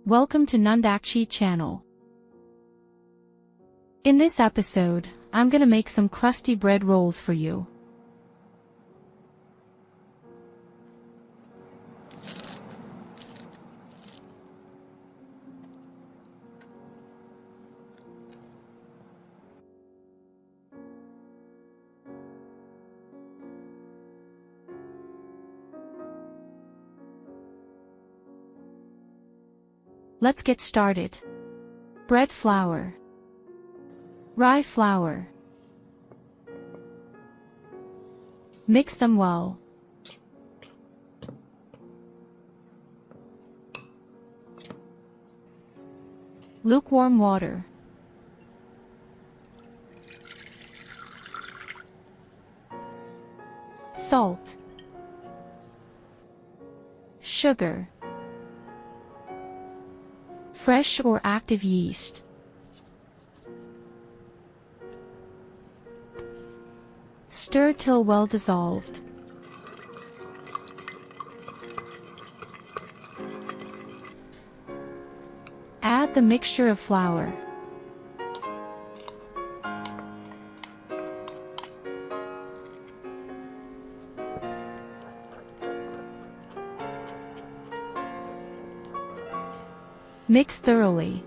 Welcome to Nundakshi channel. In this episode, I'm gonna make some crusty bread rolls for you. Let's get started. Bread flour, rye flour. Mix them well. Lukewarm water. Salt. Sugar. Fresh or active yeast. Stir till well dissolved. Add the mixture of flour, mix thoroughly.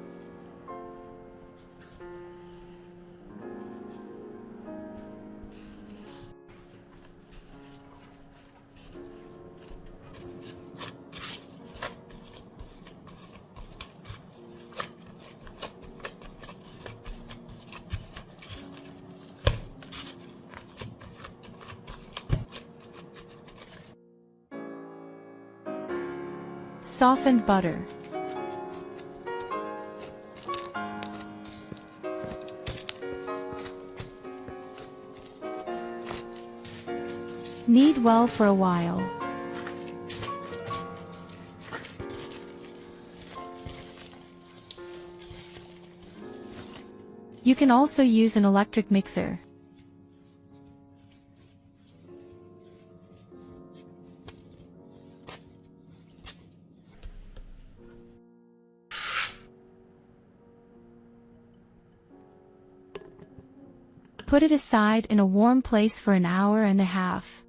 Softened butter. Knead well for a while. You can also use an electric mixer. Put it aside in a warm place for an hour and a half.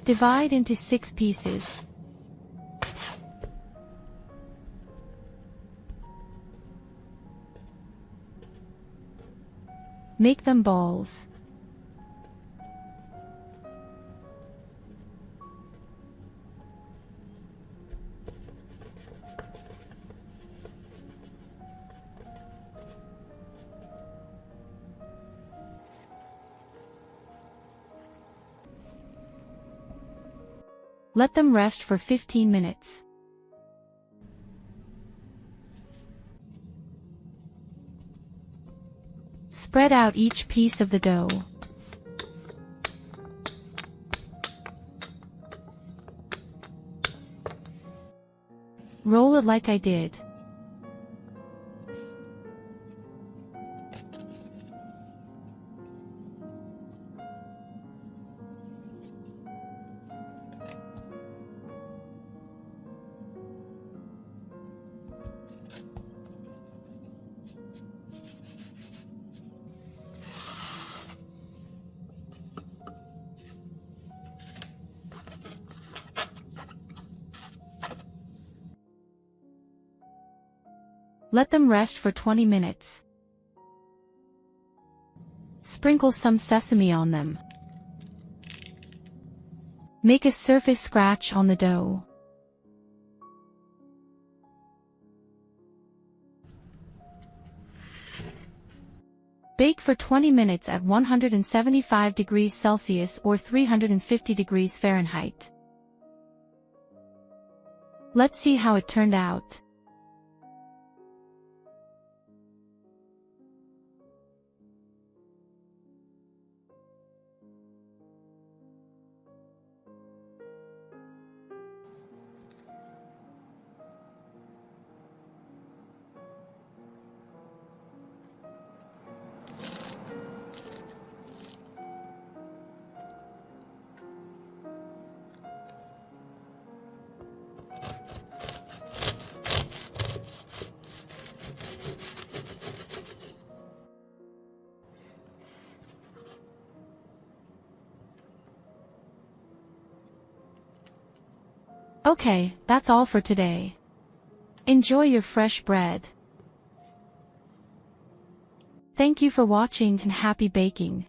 Divide into 6 pieces. Make them balls. Let them rest for 15 minutes. Spread out each piece of the dough. Roll it like I did. Let them rest for 20 minutes. Sprinkle some sesame on them. Make a surface scratch on the dough. Bake for 20 minutes at 175 degrees Celsius or 350 degrees Fahrenheit. Let's see how it turned out. Okay, that's all for today. Enjoy your fresh bread. Thank you for watching and happy baking.